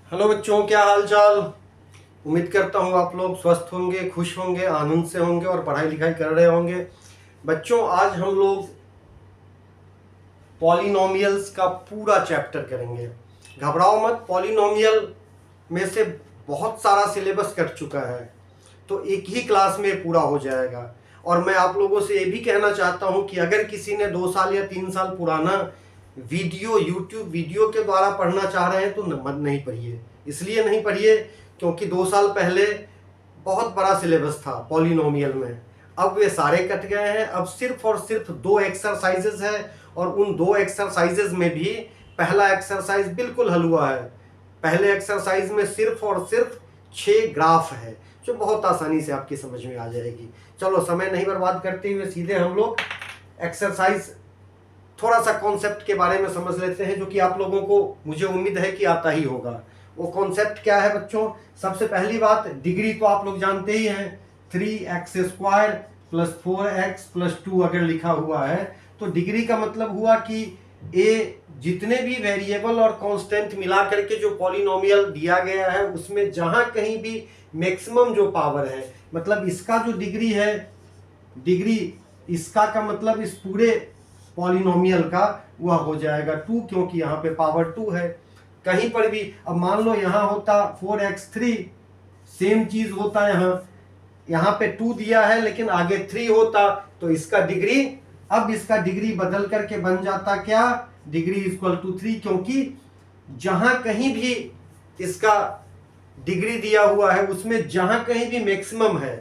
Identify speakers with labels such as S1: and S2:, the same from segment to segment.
S1: Hello बच्चों, क्या हाल चाल। उम्मीद करता हूँ आप लोग स्वस्थ होंगे, खुश होंगे, आनंद से होंगे और पढ़ाई लिखाई कर रहे होंगे। बच्चों, आज हम लोग पॉलिनोमियल्स का पूरा चैप्टर करेंगे। घबराओ मत, पॉलिनोमियल में से बहुत सारा सिलेबस कट चुका है, तो एक ही क्लास में पूरा हो जाएगा। और मैं आप लोगों से ये भी कहना चाहता हूँ कि अगर किसी ने 2 साल या 3 साल पुराना वीडियो यूट्यूब वीडियो के द्वारा पढ़ना चाह रहे हैं तो मत नहीं पढ़िए। इसलिए नहीं पढ़िए क्योंकि 2 साल पहले बहुत बड़ा सिलेबस था पॉलिनोमियल में। अब वे सारे कट गए हैं। अब सिर्फ और सिर्फ 2 एक्सरसाइजेज है, और उन 2 एक्सरसाइजेज में भी पहला एक्सरसाइज बिल्कुल हलवा है। पहले एक्सरसाइज में सिर्फ और सिर्फ 6 ग्राफ है, जो बहुत आसानी से आपकी समझ में आ जाएगी। चलो, समय नहीं बर्बाद करते हुए सीधे हम लोग एक्सरसाइज थोड़ा सा कॉन्सेप्ट के बारे में समझ लेते हैं, जो कि आप लोगों को मुझे उम्मीद है कि आता ही होगा। वो कॉन्सेप्ट क्या है बच्चों? सबसे पहली बात, डिग्री तो आप लोग जानते ही हैं। 3x² + 4x + 2 अगर लिखा हुआ है तो डिग्री का मतलब हुआ कि ए जितने भी वेरिएबल और कांस्टेंट मिला करके जो पॉलिनोमियल दिया गया है उसमें जहां कहीं भी मैक्सिमम जो पावर है, मतलब इसका जो डिग्री है, डिग्री इसका का मतलब इस पूरे पॉलिनोमियल का वह हो जाएगा 2, क्योंकि यहाँ पे पावर 2 है। कहीं पर भी अब मान लो यहाँ होता 4x3, सेम चीज होता यहाँ पे 2 दिया है लेकिन आगे 3 होता तो इसका डिग्री, अब इसका डिग्री बदल करके बन जाता क्या? डिग्री = 3, क्योंकि जहां कहीं भी इसका डिग्री दिया हुआ है उसमें जहां कहीं भी मैक्सिमम है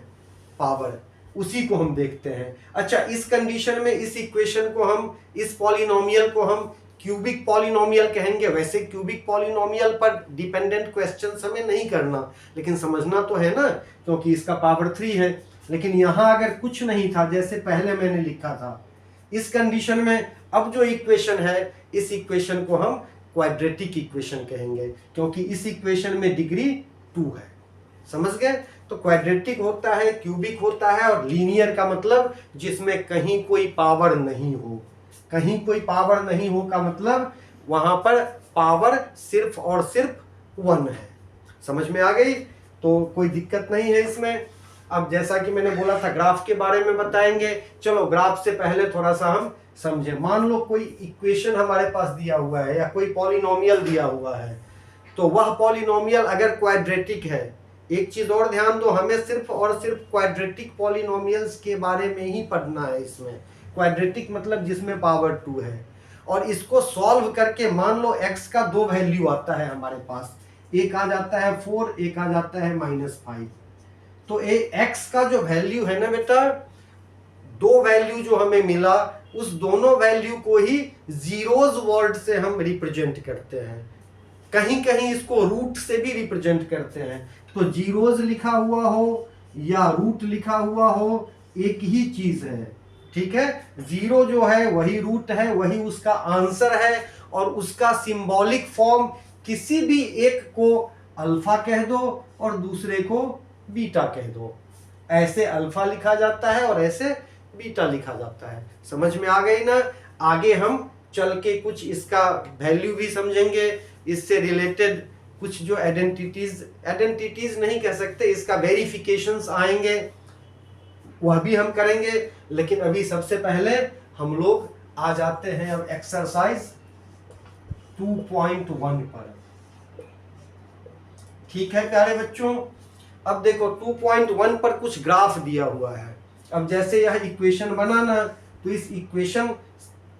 S1: पावर, उसी को हम देखते हैं। अच्छा, इस कंडीशन में इस इक्वेशन को हम, इस पॉलिनोमियल को हम क्यूबिक पॉलिनोमियल कहेंगे। वैसे क्यूबिक पॉलिनोमियल पर डिपेंडेंट क्वेश्चन हमें नहीं करना, लेकिन समझना तो है ना, क्योंकि इसका पावर 3 है। लेकिन यहां अगर कुछ नहीं था, जैसे पहले मैंने लिखा था, इस कंडीशन में अब जो इक्वेशन है, इस इक्वेशन को हम क्वाड्रेटिक इक्वेशन कहेंगे, क्योंकि इस इक्वेशन में डिग्री 2 है। समझ गए? तो क्वाड्रेटिक होता है, क्यूबिक होता है, और लीनियर का मतलब जिसमें कहीं कोई पावर नहीं हो। कहीं कोई पावर नहीं हो का मतलब वहां पर पावर सिर्फ और सिर्फ 1 है। समझ में आ गई? तो कोई दिक्कत नहीं है इसमें। अब जैसा कि मैंने बोला था, ग्राफ के बारे में बताएंगे। चलो, ग्राफ से पहले थोड़ा सा हम समझे। मान लो कोई इक्वेशन हमारे पास दिया हुआ है या कोई पॉलिनोमियल दिया हुआ है, तो वह पॉलिनोमियल अगर क्वाड्रेटिक है, एक चीज और ध्यान दो, हमें सिर्फ और सिर्फ क्वाड्रेटिक पॉलिनोमियल्स के बारे में ही पढ़ना है। इसमें क्वाड्रेटिक मतलब जिसमें पावर 2 है, और इसको सॉल्व करके मान लो x का 2 वैल्यू आता है हमारे पास, एक आ जाता है 4, एक आ जाता है -5। तो x का जो वैल्यू है ना बेटा, 2 वैल्यू जो हमें मिला, उस दोनों वैल्यू को ही जीरोज वर्ड से हम रिप्रेजेंट करते हैं। कहीं कहीं इसको रूट से भी रिप्रेजेंट करते हैं। तो जीरोज लिखा हुआ हो या रूट लिखा हुआ हो, एक ही चीज है। ठीक है? जीरो जो है वही रूट है, वही उसका आंसर है, और उसका सिंबॉलिक फॉर्म किसी भी एक को अल्फा कह दो और दूसरे को बीटा कह दो। ऐसे अल्फा लिखा जाता है और ऐसे बीटा लिखा जाता है। समझ में आ गई ना? आगे हम चल के कुछ इसका वैल्यू भी समझेंगे, इससे रिलेटेड कुछ जो आइडेंटिटीज नहीं कह सकते, इसका वेरिफिकेशंस आएंगे, वह भी हम करेंगे। लेकिन अभी सबसे पहले हम लोग आ जाते हैं अब एक्सरसाइज 2.1 पर। ठीक है प्यारे बच्चों? अब देखो 2.1 पर कुछ ग्राफ दिया हुआ है। अब जैसे यह इक्वेशन बना ना, तो इस इक्वेशन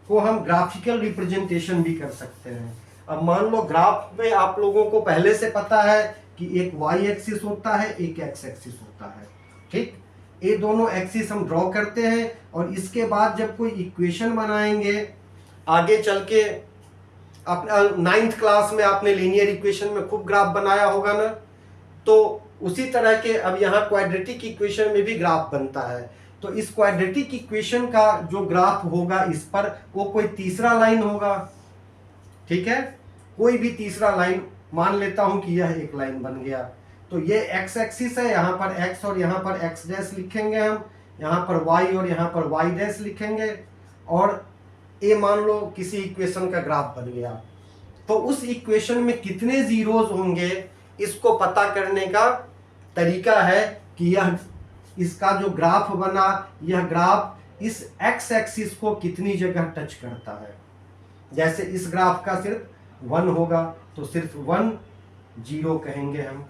S1: को हम ग्राफिकल रिप्रेजेंटेशन भी कर सकते हैं। अब मान लो ग्राफ में आप लोगों को पहले से पता है कि एक y एक्सिस होता है, एक x एक्सिस होता है। ठीक, ये दोनों एक्सिस हम ड्रॉ करते हैं, और इसके बाद जब कोई इक्वेशन बनाएंगे आगे चल के, अपना 9th क्लास में आपने लीनियर इक्वेशन में खूब ग्राफ बनाया होगा ना, तो उसी तरह के अब यहाँ क्वाड्रेटिक इक्वेशन में भी ग्राफ बनता है। तो इस क्वाड्रेटिक इक्वेशन का जो ग्राफ होगा, इस पर वो कोई तीसरा लाइन होगा। ठीक है? कोई भी तीसरा लाइन, मान लेता हूं कि यह एक लाइन बन गया। तो ये x एक्सिस है, यहाँ पर x और यहाँ पर x डैश लिखेंगे हम, यहाँ पर y और यहाँ पर y डैश लिखेंगे, और ये मान लो किसी इक्वेशन का ग्राफ बन गया। तो उस इक्वेशन में कितने जीरोज होंगे, इसको पता करने का तरीका है कि यह इसका जो ग्राफ बना, यह ग्राफ इस एक्स एक्सिस को कितनी जगह टच करता है। जैसे इस ग्राफ का सिर्फ 1 होगा तो सिर्फ 1 0 कहेंगे हम।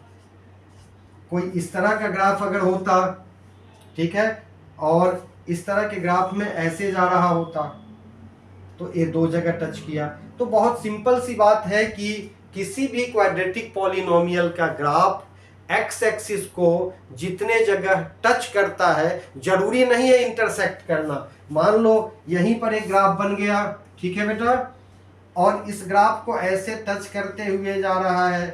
S1: कोई इस तरह का ग्राफ अगर होता, ठीक है, और इस तरह के ग्राफ में ऐसे जा रहा होता तो ये 2 जगह टच किया। तो बहुत सिंपल सी बात है कि किसी भी क्वाड्रेटिक पॉलिनोमियल का ग्राफ एक्स एक्सिस को जितने जगह टच करता है, जरूरी नहीं है इंटरसेक्ट करना। मान लो यहीं पर एक ग्राफ बन गया, ठीक है बेटा, और इस ग्राफ को ऐसे टच करते हुए जा रहा है,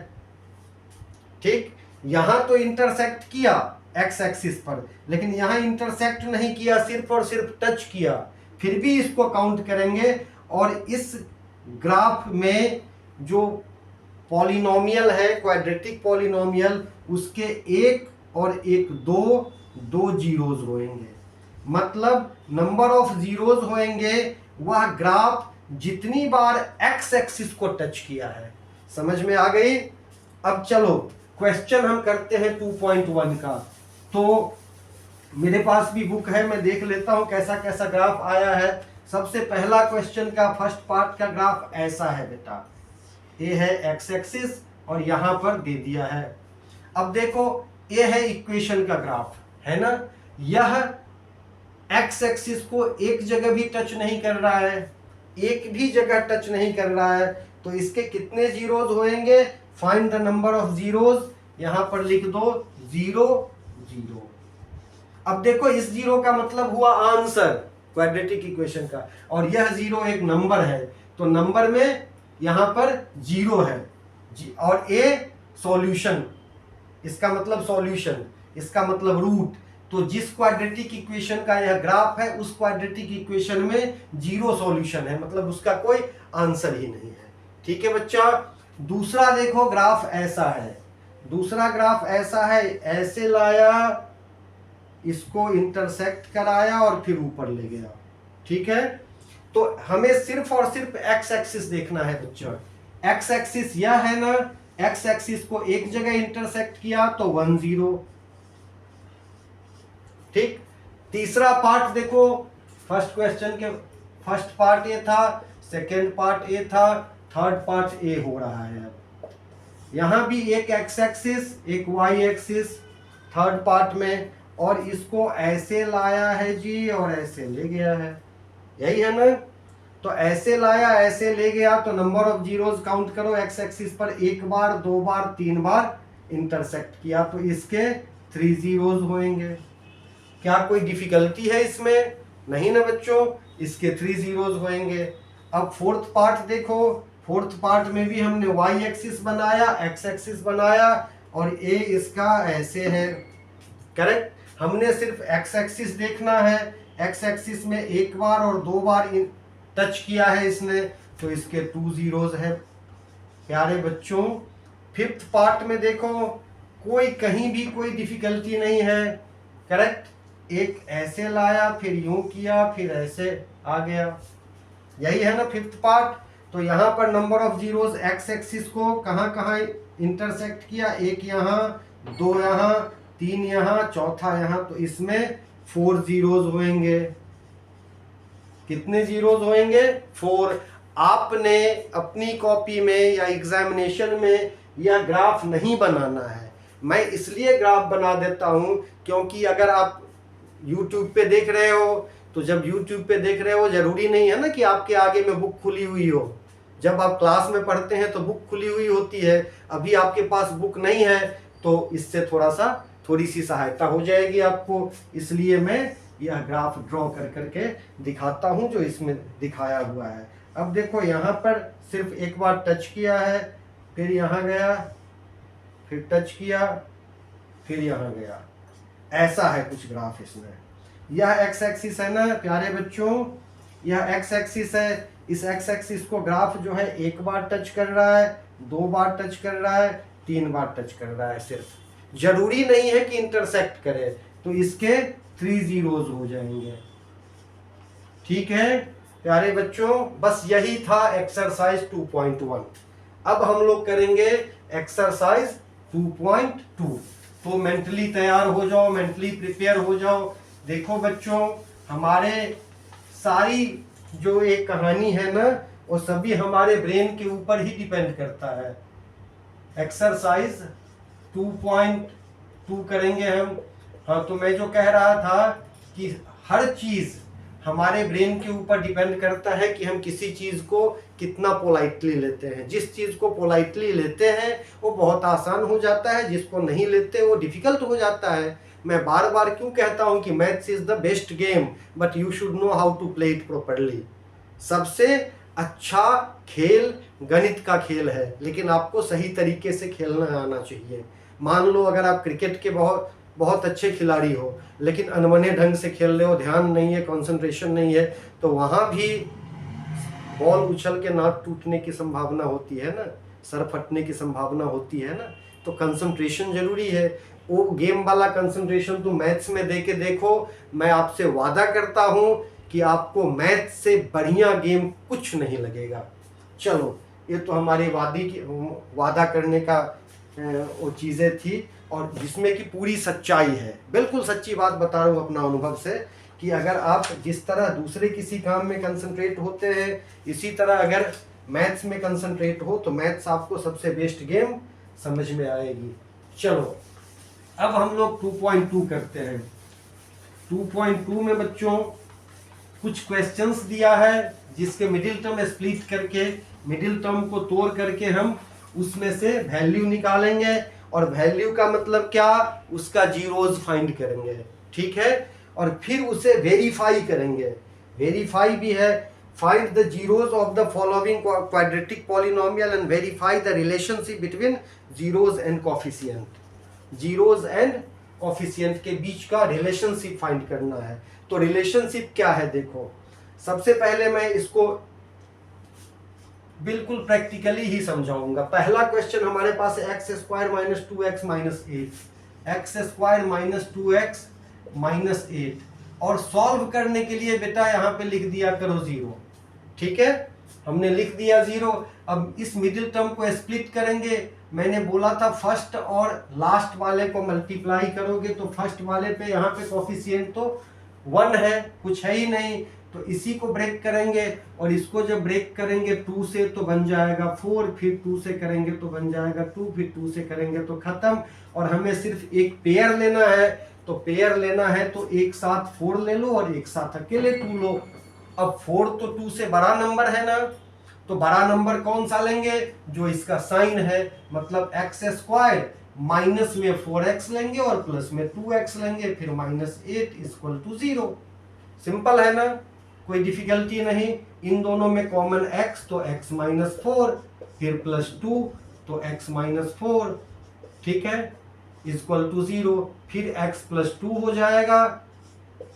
S1: ठीक, यहां तो इंटरसेक्ट किया एक्स एक्सिस पर, लेकिन यहां इंटरसेक्ट नहीं किया, सिर्फ और सिर्फ टच किया, फिर भी इसको काउंट करेंगे। और इस ग्राफ में जो पॉलिनोमियल है, क्वाड्रेटिक पॉलिनोमियल, उसके 1 और 1 2 जीरोज होंगे। मतलब नंबर ऑफ जीरोज होंगे वह ग्राफ जितनी बार एक्स एक्सिस को टच किया है। समझ में आ गई? अब चलो क्वेश्चन हम करते हैं 2.1 का। तो मेरे पास भी बुक है, मैं देख लेता हूं कैसा कैसा ग्राफ आया है। सबसे पहला क्वेश्चन का फर्स्ट पार्ट का ग्राफ ऐसा है बेटा, ये है एक्स एक्सिस और यहां पर दे दिया है। अब देखो ये है इक्वेशन का ग्राफ, है ना। यह एक्स एक्सिस को एक जगह भी टच नहीं कर रहा है, एक भी जगह टच नहीं कर रहा है, तो इसके कितने जीरोज होंगे? Find the number of zeros, यहां पर लिख दो 0 0। अब देखो इस 0 का मतलब हुआ आंसर क्वाड्रेटिक इक्वेशन का, और यह 0 एक नंबर है, तो नंबर में यहां पर 0 है और ए सॉल्यूशन, इसका मतलब सॉल्यूशन, इसका मतलब रूट। तो जिस क्वाड्रेटिक इक्वेशन का यह ग्राफ है उस क्वाड्रेटिक इक्वेशन में 0 सॉल्यूशन है, मतलब उसका कोई आंसर ही नहीं है। ठीक है बच्चा। दूसरा देखो ग्राफ ऐसा है, दूसरा ग्राफ ऐसा है, ऐसे लाया, इसको इंटरसेक्ट कराया और फिर ऊपर ले गया। ठीक है, तो हमें सिर्फ और सिर्फ एक्स एक्सिस देखना है बच्चों। एक्स एक्सिस यह है ना, एक्स एक्सिस को एक जगह इंटरसेक्ट किया तो 1 0। ठीक, तीसरा पार्ट देखो, फर्स्ट क्वेश्चन के फर्स्ट पार्ट ये था, सेकेंड पार्ट ए था, थर्ड पार्ट ए हो रहा है। अब यहां भी एक एक्स एक्सिस एक वाई एक्सिस थर्ड पार्ट में, और इसको ऐसे लाया है जी और ऐसे ले गया है, यही है ना। तो ऐसे लाया ऐसे ले गया, तो नंबर ऑफ जीरोज काउंट करो एक्स एक्सिस पर, 1 बार 2 बार 3 बार इंटरसेक्ट किया, तो इसके 3 जीरोज होंगे। क्या कोई डिफिकल्टी है इसमें? नहीं ना बच्चों, इसके 3 जीरोज होंगे। अब फोर्थ पार्ट देखो, फोर्थ पार्ट में भी हमने वाई एक्सिस बनाया, एक्स एक्सिस बनाया, और ए इसका ऐसे है, करेक्ट। हमने सिर्फ एक्स एक्सिस देखना है, एक्स एक्सिस में 1 बार और 2 बार टच किया है इसने, तो इसके 2 जीरोज है प्यारे बच्चों। फिफ्थ पार्ट में देखो, कोई कहीं भी कोई डिफिकल्टी नहीं है, करेक्ट। एक ऐसे लाया, फिर यूं किया, फिर ऐसे आ गया, यही है ना फिफ्थ पार्ट। तो यहाँ पर number of zeros x axis को कहाँ कहाँ इंटरसेक्ट किया, 1 यहाँ, 2 यहाँ, 3 यहाँ, चौथा यहाँ, तो इसमें 4 जीरोज होंगे। कितने जीरोज होंगे? 4। आपने अपनी कॉपी में या एग्जामिनेशन में यह ग्राफ नहीं बनाना है, मैं इसलिए ग्राफ बना देता हूं क्योंकि अगर आप YouTube पे देख रहे हो, तो जब YouTube पे देख रहे हो जरूरी नहीं है ना कि आपके आगे में बुक खुली हुई हो। जब आप क्लास में पढ़ते हैं तो बुक खुली हुई होती है, अभी आपके पास बुक नहीं है, तो इससे थोड़ी सी सहायता हो जाएगी आपको, इसलिए मैं यह ग्राफ ड्रॉ कर करके दिखाता हूं जो इसमें दिखाया हुआ है। अब देखो यहाँ पर सिर्फ 1 बार टच किया है, फिर यहाँ गया, फिर टच किया, फिर यहाँ गया, ऐसा है कुछ ग्राफ इसमें। यह एक्स एक्सिस है ना प्यारे बच्चों, यह एक्स एक्सिस है। इस एक्स एक्सिस को ग्राफ जो है 1 बार टच कर रहा है, 2 बार टच कर रहा है, 3 बार टच कर रहा है, सिर्फ जरूरी नहीं है कि इंटरसेक्ट करे, तो इसके 3 जीरोज हो जाएंगे। ठीक है प्यारे बच्चों, बस यही था एक्सरसाइज 2.1। अब हम लोग करेंगे एक्सरसाइज 2.2। तो मेंटली तैयार हो जाओ, मेंटली प्रिपेयर हो जाओ। देखो बच्चों, हमारे सारी जो एक कहानी है ना, वो सभी हमारे ब्रेन के ऊपर ही डिपेंड करता है। एक्सरसाइज 2.2 करेंगे हम। हाँ, तो मैं जो कह रहा था कि हर चीज हमारे ब्रेन के ऊपर डिपेंड करता है कि हम किसी चीज को कितना पोलाइटली लेते हैं। जिस चीज को पोलाइटली लेते हैं वो बहुत आसान हो जाता है, जिसको नहीं लेते वो डिफिकल्ट हो जाता है। मैं बार बार क्यों कहता हूं कि maths is the best game, but you should know how to play it properly. सबसे अच्छा खेल गणित का खेल है, लेकिन आपको सही तरीके से खेलना आना चाहिए। मान लो अगर आप क्रिकेट के बहुत बहुत अच्छे खिलाड़ी हो, लेकिन अनबने ढंग से खेल रहे हो, ध्यान नहीं है, कंसंट्रेशन नहीं है, तो वहां भी बॉल उछल के नाक टूटने की संभावना होती है ना, सर फटने की संभावना होती है ना। तो कंसंट्रेशन जरूरी है। वो गेम वाला कंसंट्रेशन तो मैथ्स में दे के देखो। मैं आपसे वादा करता हूं कि आपको मैथ्स से बढ़िया गेम कुछ नहीं लगेगा। चलो, ये तो हमारे वादा करने का वो चीज़ें थी, और जिसमें कि पूरी सच्चाई है। बिल्कुल सच्ची बात बता रहा हूँ अपना अनुभव से, कि अगर आप जिस तरह दूसरे किसी काम में कंसंट्रेट होते हैं, इसी तरह अगर मैथ्स में कंसंट्रेट हो तो मैथ्स आपको सबसे बेस्ट गेम समझ में आएगी। चलो, अब हम लोग 2.2 करते हैं। 2.2 में बच्चों कुछ क्वेश्चंस दिया है, जिसके मिडिल टर्म स्प्लिट करके, मिडिल टर्म को तोड़ करके हम उसमें से वैल्यू निकालेंगे। और वैल्यू का मतलब क्या, उसका जीरोज फाइंड करेंगे, ठीक है। और फिर उसे वेरीफाई करेंगे। वेरीफाई भी है, find the zeros of the following quadratic polynomial and verify the relationship between zeros and coefficient. Zeros and coefficient के बीच का रिलेशनशिप फाइंड करना है। तो रिलेशनशिप क्या है, देखो सबसे पहले मैं इसको बिल्कुल प्रैक्टिकली ही समझाऊंगा। पहला क्वेश्चन हमारे पास है x square minus 2x minus 8, x square minus 2x minus 8, और सॉल्व करने के लिए बेटा यहाँ पे लिख दिया करो 0, ठीक है। हमने लिख दिया 0। अब इस मिडिल टर्म को स्प्लिट करेंगे। मैंने बोला था फर्स्ट और लास्ट वाले को मल्टीप्लाई करोगे तो फर्स्ट वाले पे यहाँ पे कोफिशिएंट तो 1 है, कुछ है ही नहीं, तो इसी को ब्रेक करेंगे। और इसको जब ब्रेक करेंगे 2 से तो बन जाएगा 4, फिर 2 से करेंगे तो बन जाएगा 2, फिर 2 से करेंगे तो खत्म। और हमें सिर्फ एक पेयर लेना है, तो पेयर लेना है तो एक साथ 4 ले लो और एक साथ अकेले 2 लो। अब 4 तो 2 से बड़ा नंबर है ना, तो बड़ा नंबर कौन सा लेंगे, जो इसका साइन है, मतलब एक्स स्क्वायर माइनस में 4x लेंगे और प्लस में 2x लेंगे, फिर माइनस 8 इक्वल टू 0। सिंपल है ना, कोई डिफिकल्टी नहीं। इन दोनों में कॉमन x, तो x माइनस 4, फिर प्लस 2 तो x माइनस 4, ठीक है, इक्वल टू 0। फिर x प्लस 2 हो जाएगा,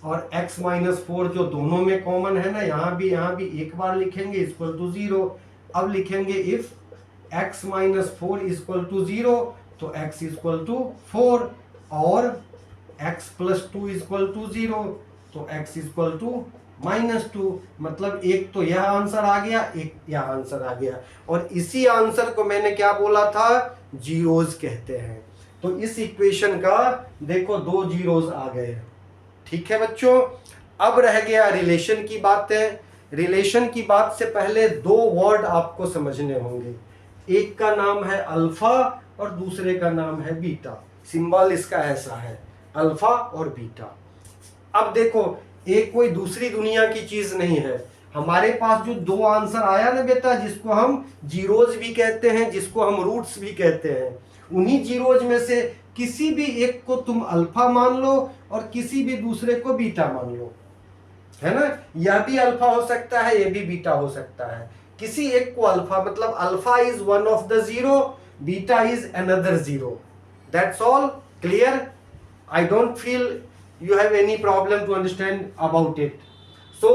S1: और x माइनस 4 जो दोनों में कॉमन है ना, यहाँ भी एक बार लिखेंगे इक्वल टू 0। अब लिखेंगे if x minus 4 equal to 0, तो x इक्वल टू 4, और x प्लस 2 इक्वल टू 0, तो x इक्वल टू माइनस 2। मतलब एक तो यह आंसर आ गया, एक यह आंसर आ गया, और इसी आंसर को मैंने क्या बोला था, जीरोज कहते हैं। तो इस इक्वेशन का देखो 2 जीरोज आ गए, ठीक है बच्चों। अब रह गया रिलेशन की बातें। रिलेशन की बात से पहले 2 वर्ड आपको समझने होंगे। एक का नाम है अल्फा और दूसरे का नाम है बीटा। सिंबल इसका ऐसा है, अल्फा और बीटा। अब देखो, एक कोई दूसरी दुनिया की चीज नहीं है। हमारे पास जो 2 आंसर आया ना बेटा, जिसको हम जीरोज भी कहते हैं, जिसको हम रूट्स भी कहते हैं, उन्हीं जीरोज में से किसी भी एक को तुम अल्फा मान लो और किसी भी दूसरे को बीटा मान लो, है ना। यह भी अल्फा हो सकता है, यह भी बीटा हो सकता है। किसी एक को अल्फा, मतलब alpha is one of the 0, beta is another 0। That's all clear. I don't feel you have any problem to understand about it. So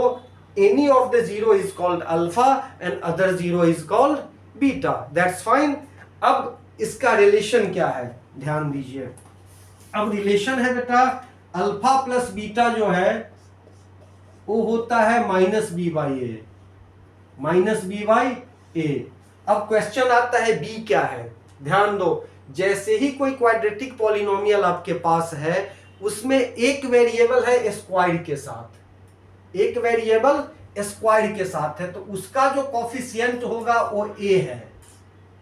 S1: any of the 0 is called alpha and other 0 is called beta. That's fine. अब इसका relation क्या है, ध्यान दीजिए। अब relation है बेटा, alpha plus beta जो है वो होता है minus b by a, minus b by a. अब क्वेश्चन आता है बी क्या है। ध्यान दो, जैसे ही कोई क्वाड्रेटिक पॉलिनोमियल आपके पास है उसमें एक वेरिएबल है स्क्वायर के साथ, एक वेरिएबल स्क्वायर के साथ है, तो उसका जो कॉफिशिएंट होगा वो ए है,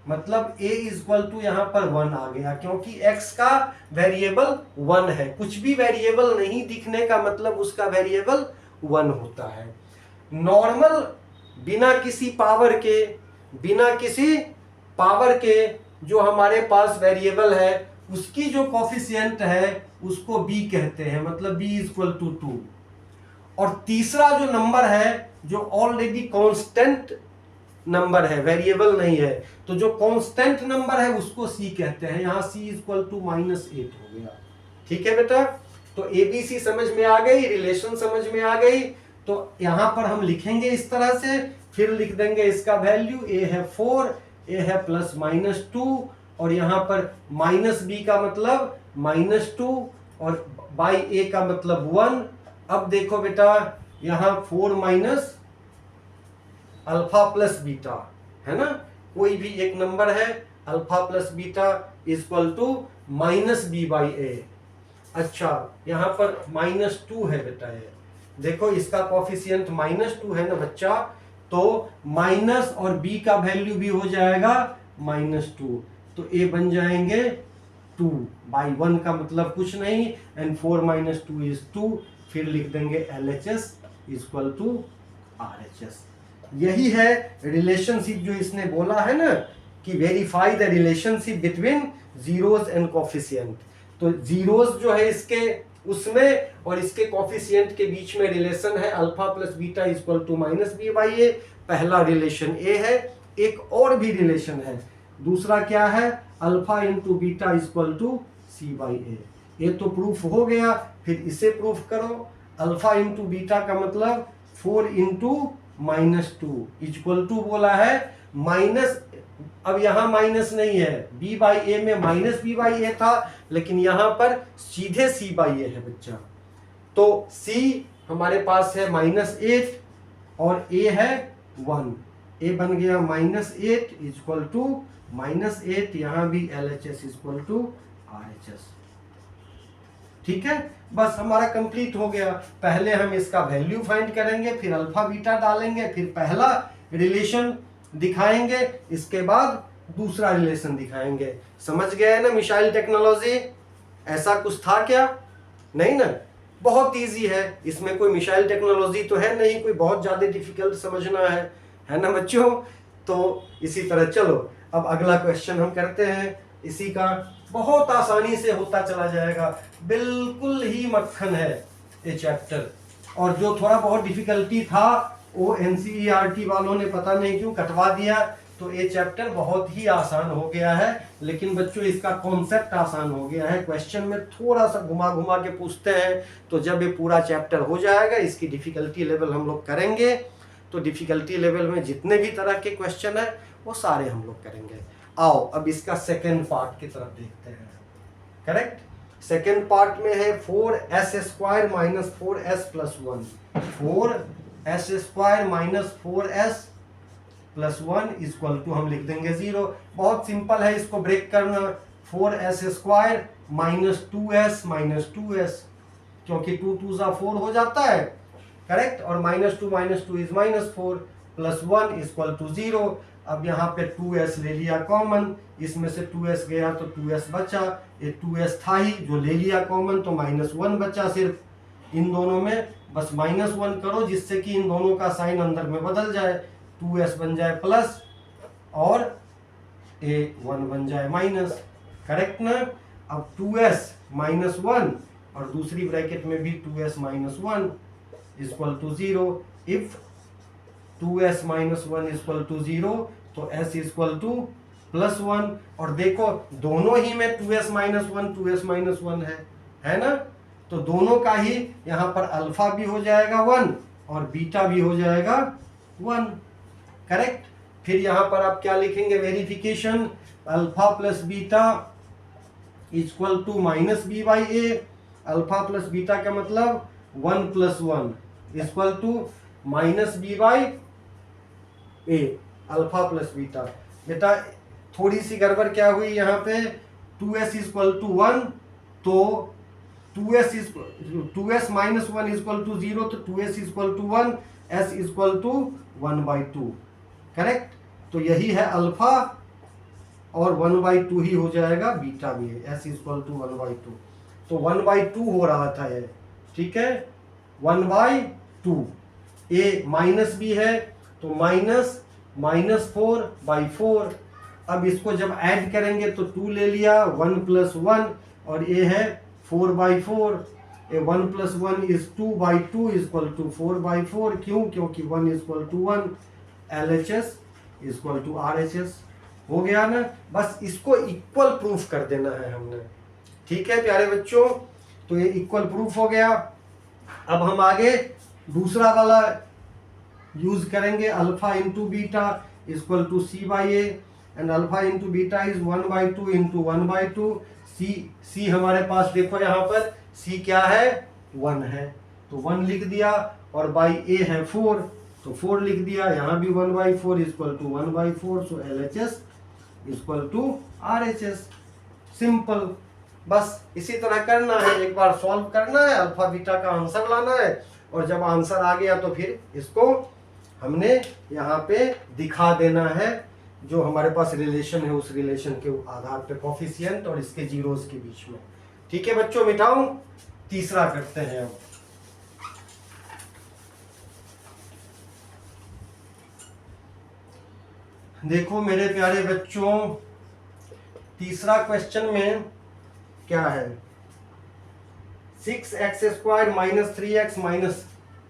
S1: मतलब a इक्वल टू यहां पर 1 आ गया, क्योंकि x का वेरिएबल 1 है। कुछ भी वेरिएबल नहीं दिखने का मतलब उसका वेरिएबल 1 होता है। नॉर्मल बिना किसी पावर के जो हमारे पास वेरिएबल है उसकी जो कॉफिशिएंट है उसको b कहते हैं, मतलब b इक्वल टू 2। और तीसरा जो नंबर है जो ऑलरेडी कांस्टेंट नंबर है, वेरिएबल नहीं है, तो जो कांस्टेंट नंबर है उसको c कहते हैं। यहां c इक्वल टू -8 हो गया। ठीक है बेटा, तो एबीसी समझ में आ गई, रिलेशन समझ में आ गई। तो यहां पर हम लिखेंगे इस तरह से, फिर लिख देंगे इसका वैल्यू, a है 4, a है +-2, और यहां पर -b का मतलब -2 और बाई a का मतलब 1। अब देखो बेटा, यहां 4 माइनस अल्फा प्लस बीटा है ना, कोई भी एक नंबर है, alpha plus beta equal to -b/a। अच्छा, यहां पर -2 है बेटा, ये देखो इसका कॉफिशिएंट -2 है ना बच्चा, तो माइनस और b का वैल्यू भी हो जाएगा -2, तो a बन जाएंगे 2/1 का मतलब कुछ नहीं, एंड 4 - 2 इज 2। फिर लिख देंगे LHS इक्वल टू RHS। यही है रिलेशनशिप जो इसने बोला है ना कि verify the relationship between zeros and coefficient. तो जीरोस जो है इसके उसमें और इसके कोफिशिएंट के बीच में रिलेशन है alpha plus beta equal to -b/a। पहला रिलेशन ए है। एक और भी रिलेशन है, दूसरा क्या है, alpha into beta equal to c/a। ये तो प्रूफ हो गया, फिर इसे प्रूफ करो। अल्फा इंटू बीटा का मतलब 4 इंटू -2 इक्वल टू बोला है माइनस, अब यहां माइनस नहीं है, b/a में -b/a था, लेकिन यहां पर सीधे c/a है बच्चा। तो c हमारे पास है -8 और a है 1, a बन गया -8 इक्वल टू -8, यहां भी LHS इक्वल टू RHS। ठीक है, बस हमारा कंप्लीट हो गया। पहले हम इसका वैल्यू फाइंड करेंगे, फिर अल्फा बीटा डालेंगे, फिर पहला रिलेशन दिखाएंगे, इसके बाद दूसरा रिलेशन दिखाएंगे। समझ गए ना मिसाइल टेक्नोलॉजी? ऐसा कुछ था क्या? नहीं ना, बहुत इजी है, इसमें कोई मिसाइल टेक्नोलॉजी तो है नहीं, कोई बहुत ज्यादा डिफिकल्ट समझना है ना बच्चों? तो इसी तरह चलो अब अगला क्वेश्चन हम करते हैं। इसी का बहुत आसानी से होता चला जाएगा, बिल्कुल ही मक्खन है ये चैप्टर। और जो थोड़ा बहुत डिफिकल्टी था वो NCERT वालों ने पता नहीं क्यों कटवा दिया, तो ये चैप्टर बहुत ही आसान हो गया है। लेकिन बच्चों इसका कॉन्सेप्ट आसान हो गया है, क्वेश्चन में थोड़ा सा घुमा घुमा के पूछते हैं। तो जब ये पूरा चैप्टर हो जाएगा, इसकी डिफिकल्टी लेवल हम लोग करेंगे, तो डिफिकल्टी लेवल में जितने भी तरह के क्वेश्चन है वो सारे हम लोग करेंगे। आओ अब इसका सेकेंड पार्ट की तरफ देखते हैं। करेक्ट, सेकेंड पार्ट में है 4s² - 4s + 1, 4s² - 4s + 1 equal to हम लिख देंगे 0। बहुत सिंपल है इसको ब्रेक करना, 4s² - 2s - 2s, क्योंकि 2 2 4 हो जाता है, करेक्ट, और -2 - 2 इज -4 + 1 इक्वल टू 0। अब यहाँ पे 2s ले लिया कॉमन, इसमें से 2s गया तो 2s बचा, ये 2s था ही जो ले लिया कॉमन, तो -1 बचा सिर्फ। इन दोनों में बस -1 करो जिससे कि इन दोनों का साइन अंदर में बदल जाए, 2s बन जाए प्लस और a 1 बन जाए माइनस, करेक्ट ना। अब 2s - 1 और दूसरी ब्रैकेट में भी 2s - 1 equal to 0। If 2s - 1 equal to 0 तो s इक्वल टू +1। और देखो दोनों ही में 2s - 1 2s - 1 है ना, तो दोनों का ही यहाँ पर अल्फा भी हो जाएगा 1 और बीटा भी हो जाएगा 1, करेक्ट। फिर यहाँ पर आप क्या लिखेंगे, verification, alpha plus beta equal to -b/a। Alpha plus beta का मतलब 1 + 1 equal to -b/a, alpha plus beta. बेटा थोड़ी सी गड़बड़ क्या हुई यहाँ पे, 2s इक्वल टू 1, तो 2s माइनस 1 इक्वल टू 0, तो 2s equal to 1, s equal to 1/2, correct. तो यही है अल्फा, और 1/2 ही हो जाएगा बीटा भी है, s इक्वल टू 1/2, तो 1/2 हो रहा था ये, ठीक है, 1/2। a माइनस भी है तो -4/4। अब इसको जब ऐड करेंगे तो 2 ले लिया, 1 + 1, और a है 4/4, 1 + 1 इज 2/2 इक्वल टू 4/4। क्यों? क्योंकि 1 equal to 1, LHS equal to RHS। हो गया ना, बस इसको इक्वल प्रूफ कर देना है हमने, ठीक है प्यारे बच्चों। तो ये इक्वल प्रूफ हो गया। अब हम आगे दूसरा वाला यूज करेंगे, alpha into beta equal to C/A, and alpha into beta is 1/2 into 1/2। सी हमारे पास देखो यहाँ पर C क्या है, 1 है, तो 1 लिख दिया, और बाई A है 4, तो 4 लिख दिया, यहाँ भी 1/4 equal to 1/4, so LHS equal to RHS। Simple, बस इसी तरह करना है, एक बार सॉल्व करना है, अल्फा बीटा का आंसर लाना है, और जब आंसर आ गया तो फिर इसको हमने यहाँ पे दिखा देना है, जो हमारे पास रिलेशन है उस रिलेशन के आधार पे कोफिशिएंट और इसके जीरोस के बीच में। ठीक है बच्चों, मिटाऊं, तीसरा करते हैं अब। देखो मेरे प्यारे बच्चों, तीसरा क्वेश्चन में क्या है, 6x² minus 3x minus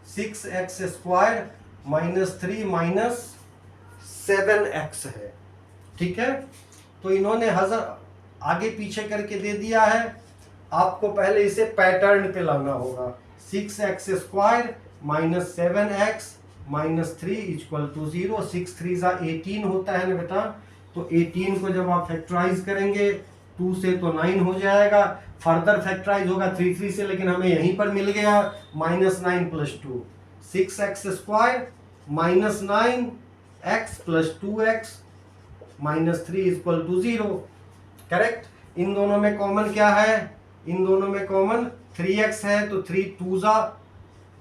S1: 6x² minus 3 minus 7x है, ठीक है। तो इन्होंने आगे पीछे करके दे दिया है, आपको पहले इसे पैटर्न पे लाना होगा। 6x² minus 7x minus 3 equal to 0। 6 3 18 होता है ना बेटा, तो 18 को जब आप फैक्टराइज करेंगे 2 से तो 9 हो जाएगा, फर्दर फैक्टराइज होगा 3 3 से, लेकिन हमें यहीं पर मिल गया -9 + 2। 6x² minus 9x + 2x minus 3 equal to 0, correct. इन दोनों में कॉमन क्या है, इन दोनों में कॉमन 3x है, तो 3 2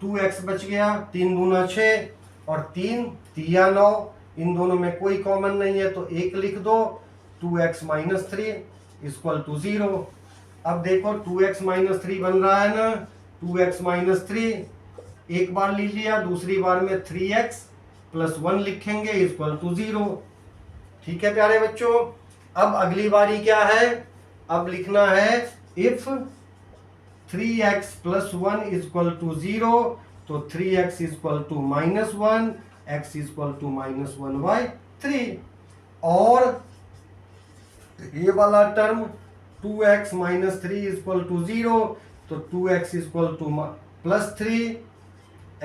S1: 2x बच गया, 3 दूना 6 और 3 3 9। इन दोनों में कोई कॉमन नहीं है तो 1 लिख दो, 2x माइनस 3 इक्वल टू 0। अब देखो 2x माइनस 3 बन रहा है ना, 2x माइनस 3 एक बार लिख लिया, दूसरी बार में 3x + 1 लिखेंगे इक्वल टू 0। ठीक है प्यारे बच्चों, अब अगली बारी क्या है, अब लिखना है इफ 3x + 1 इक्वल टू 0, तो 3x equal to -1, x equal to -1/3, और ये वाला term 2x minus 3 equal to 0, तो 2x equal to +3,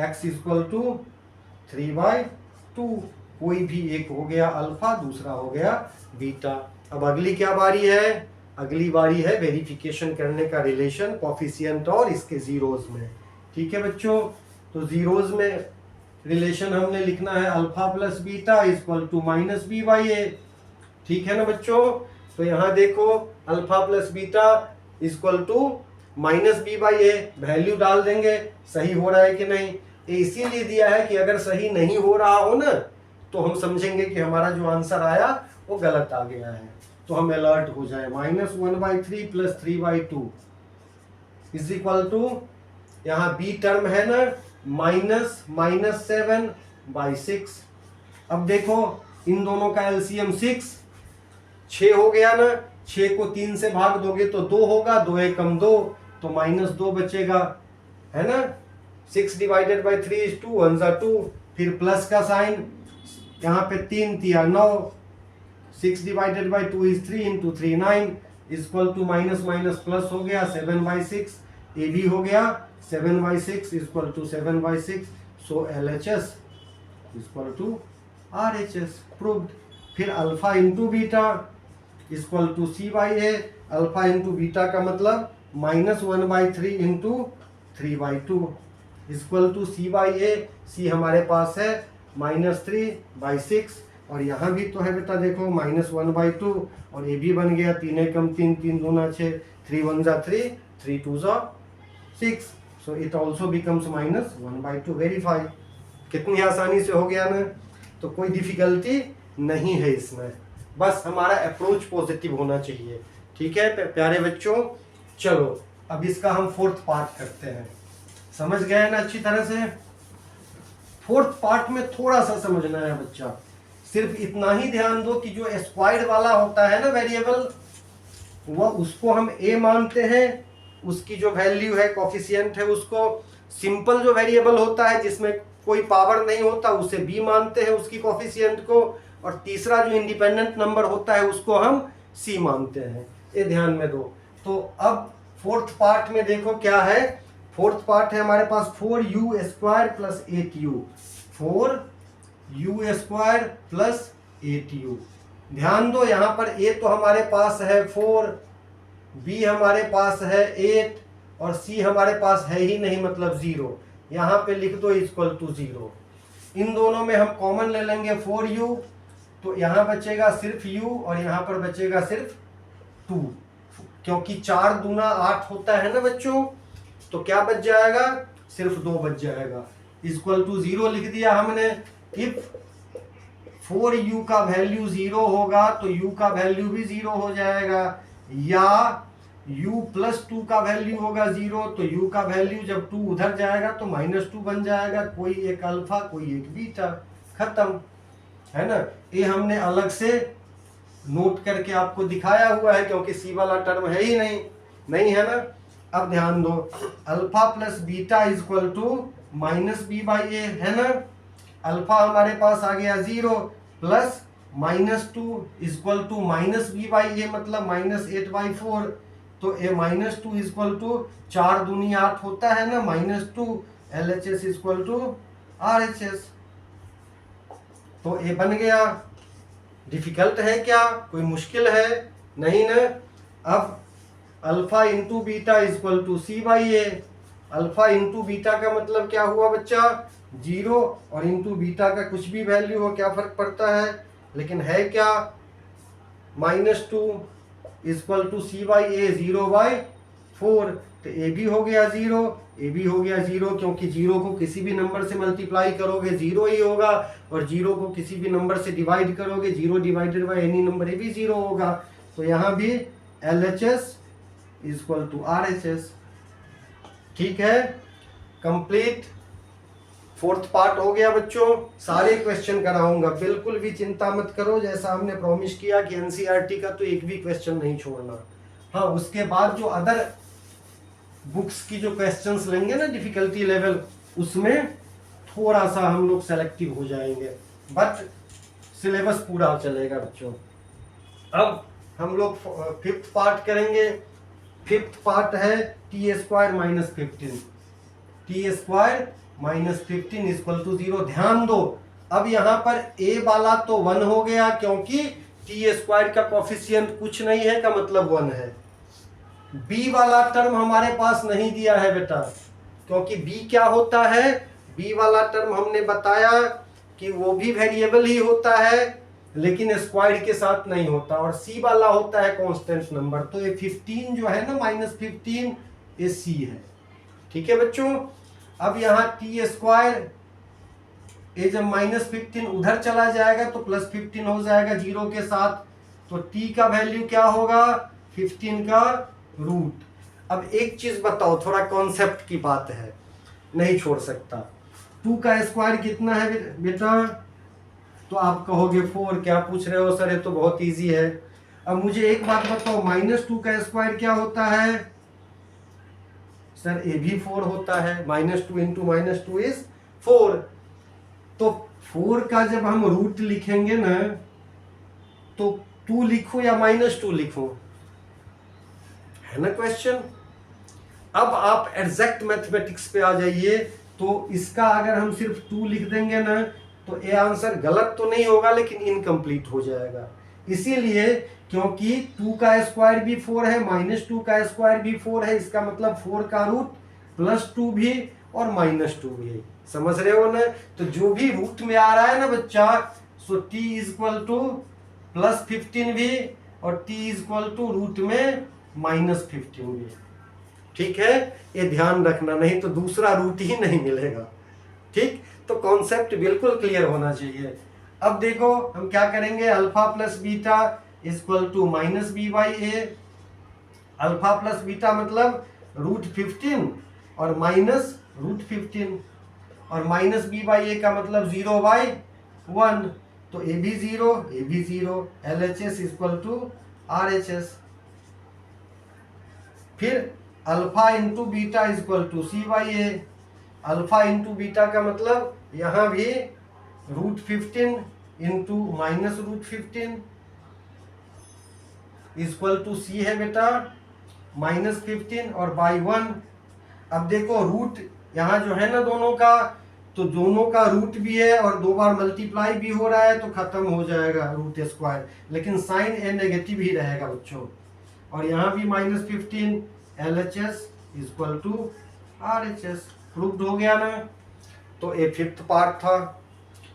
S1: x equal to 3/2। कोई भी एक हो गया अल्फा, दूसरा हो गया बीटा। अब अगली क्या बारी है, अगली बारी है वेरिफिकेशन करने का रिलेशन कोफिशिएंट और इसके जीरोस में। ठीक है बच्चों, तो जीरोस में रिलेशन हमने लिखना है alpha plus beta equal to -b/a। ठीक है ना बच्चों, तो यहाँ देखो alpha plus beta equal to -b/a, value डाल देंगे, सही हो रहा है कि नहीं। इसीलिए दिया है कि अगर सही नहीं हो रहा हो ना, तो हम समझेंगे कि हमारा जो आंसर आया वो गलत आ गया है, तो हम अलर्ट हो जाए। -1/3 + 3/2 इज इक्वल टू, यहाँ बी टर्म है ना, -7/6। अब देखो इन दोनों का एलसीएम 6 हो गया ना, 6 को 3 से भाग दोगे तो 2 होगा, 2 1 कम 2, तो -2 बचेगा, है ना। 6 / 3 इज 2, 1 = 2, फिर प्लस का साइन, यहाँ पे 3 3 9, 6 / 2 is 3 × 3 9 equal to minus plus हो गया 7/6, ये भी हो गया 7/6 equal to 7/6, so LHS equal to RHS proved. फिर alpha into beta equal to C/A, alpha into beta का मतलब -1/3 × 3/2 इक्वल टू C/A। C हमारे पास है -3/6, और यहाँ भी तो है बेटा, देखो -1/2, और ये भी बन गया 3 एकम 3, 3 दूना 6, 3 1 जा 3, 3 2 जा 6, so it also becomes -1/2। Verify. कितनी आसानी से हो गया ना, तो कोई डिफिकल्टी नहीं है इसमें, बस हमारा अप्रोच पॉजिटिव होना चाहिए। ठीक है प्यारे बच्चों, चलो अब इसका हम फोर्थ पार्ट करते हैं। समझ गए ना अच्छी तरह से? फोर्थ पार्ट में थोड़ा सा समझना है बच्चा, सिर्फ इतना ही ध्यान दो कि जो स्क्वायर्ड वाला होता है ना वेरिएबल, वह उसको हम a मानते हैं, उसकी जो वैल्यू है कोफिशिएंट है उसको। सिंपल जो वेरिएबल होता है जिसमें कोई पावर नहीं होता उसे b मानते हैं, उसकी कोफिशिएंट को। और तीसरा जो इंडिपेंडेंट नंबर होता है उसको हम c मानते हैं। ये ध्यान में दो। तो अब फोर्थ पार्ट में देखो क्या है। फोर्थ पार्ट है हमारे पास 4u² plus 8u, 4u² plus 8u। ध्यान दो यहाँ पर a तो हमारे पास है 4, b हमारे पास है 8 और c हमारे पास है ही नहीं, मतलब 0। यहाँ पे लिख दो इक्वल टू 0। इन दोनों में हम कॉमन ले लेंगे 4u, तो यहाँ बचेगा सिर्फ u और यहाँ पर बचेगा सिर्फ 2, क्योंकि 4 दूना 8 होता है ना बच्चों, तो क्या बच जाएगा, सिर्फ 2 बच जाएगा। इक्वल टू 0 लिख दिया हमने। इफ 4u का वैल्यू 0 होगा तो u का वैल्यू भी 0 हो जाएगा, या u प्लस 2 का वैल्यू होगा 0 तो u का वैल्यू जब 2 उधर जाएगा तो -2 बन जाएगा। कोई एक अल्फा कोई एक बीटा, खत्म है ना। ये हमने अलग से नोट करके आपको दिखाया हुआ है, क्योंकि सी वाला टर्म है ही नहीं है ना। अब ध्यान दो, alpha plus beta equal to -b/a है ना। अल्फा हमारे पास आ गया 0 प्लस -2 इक्वल टू -b/a, मतलब -8/4। तो ए -2 इक्वल टू 4 दूनी 8 होता है ना, -2 LHS इक्वल टू RHS। तो ये बन गया। डिफिकल्ट है क्या, कोई मुश्किल है नहीं ना। अब alpha into beta equal to c/a। Alpha into beta का मतलब क्या हुआ बच्चा, 0, और इंटू बीटा का कुछ भी वैल्यू हो क्या फर्क पड़ता है, लेकिन है क्या, -2 इक्वल टू c/a 0/4। तो ए भी हो गया 0, ए भी हो गया 0, क्योंकि 0 को किसी भी नंबर से मल्टीप्लाई करोगे 0 ही होगा, और 0 को किसी भी नंबर से डिवाइड करोगे 0 डिवाइडेड बाय एनी नंबर, ये भी 0 होगा। तो यहाँ भी LHS इक्वल टू RHS। ठीक है, कंप्लीट। फोर्थ पार्ट हो गया बच्चों। सारे क्वेश्चन कराऊंगा, बिल्कुल भी चिंता मत करो। जैसा हमने प्रॉमिस किया कि NCERT का तो एक भी क्वेश्चन नहीं छोड़ना। हाँ, उसके बाद जो अदर बुक्स की जो क्वेश्चंस लेंगे ना डिफिकल्टी लेवल, उसमें थोड़ा सा हम लोग सेलेक्टिव हो जाएंगे, बट सिलेबस पूरा चलेगा बच्चों। अब हम लोग फिफ्थ पार्ट करेंगे। फिफ्थ पार्ट है t² - 15, t² - 15 इक्वल टू 0। ध्यान दो, अब यहाँ पर a वाला तो 1 हो गया, क्योंकि t² का कोफिशिएंट कुछ नहीं है, का मतलब 1 है। b वाला टर्म हमारे पास नहीं दिया है बेटा, क्योंकि b क्या होता है, b वाला टर्म हमने बताया कि वो भी वेरिएबल ही होता है, लेकिन स्क्वायर्ड के साथ नहीं होता, और c वाला होता है कांस्टेंट नंबर। तो ये 15 जो है ना, -15, ये c है। ठीक है बच्चों। अब यहाँ t², ये जब -15 उधर चला जाएगा तो +15 हो जाएगा 0 के साथ, तो t का वैल्यू क्या होगा, 15 का रूट। अब एक चीज बताओ, थोड़ा कॉन्सेप्ट की बात है, नहीं छोड़ सकता। 2 का स्क्वायर कितना है बेटा, तो आप कहोगे 4, क्या पूछ रहे हो सर, ये तो बहुत इजी है। अब मुझे एक बात बताओ, -2 का स्क्वायर क्या होता है, सर ये भी 4 होता है, -2 इंटू -2 इज 4। तो 4 का जब हम रूट लिखेंगे ना, तो 2 लिखो या -2 लिखो, है ना क्वेश्चन। अब आप एग्जैक्ट मैथमेटिक्स पे आ जाइए, तो इसका अगर हम सिर्फ 2 लिख देंगे ना, तो ये आंसर गलत तो नहीं होगा, लेकिन इनकम्प्लीट हो जाएगा। इसीलिए क्योंकि 2 का स्क्वायर भी 4 है, -2 का स्क्वायर भी 4 है, इसका मतलब 4 का रूट +2 भी और -2 भी। समझ रहे हो ना। तो जो भी रूट में आ रहा है ना बच्चा, so t is equal to +15 भी और t is equal to root में -15 भी। ठीक है, ये ध्यान रखना, नहीं तो दूसरा रूट ही नहीं मिलेगा। ठीक, तो कॉन्सेप्ट बिल्कुल क्लियर होना चाहिए। अब देखो हम क्या करेंगे, alpha plus beta equal to -b/a। Alpha plus beta मतलब √15 और -√15 और -b/a का मतलब 0/1। तो a भी 0 LHS इक्वल टू RHS। फिर alpha into beta equal to c/a। Alpha into beta का मतलब यहाँ भी √15 इंटू -√15 इक्वल टू c है बेटा -15 और /1। अब देखो रूट यहाँ जो है ना दोनों का, तो दोनों का रूट भी है और 2 बार मल्टीप्लाई भी हो रहा है, तो खत्म हो जाएगा √², लेकिन साइन ए नेगेटिव ही रहेगा बच्चों। और यहाँ भी -15 LHS equal to RHS। Proved हो गया ना। तो ये 5th पार्ट था।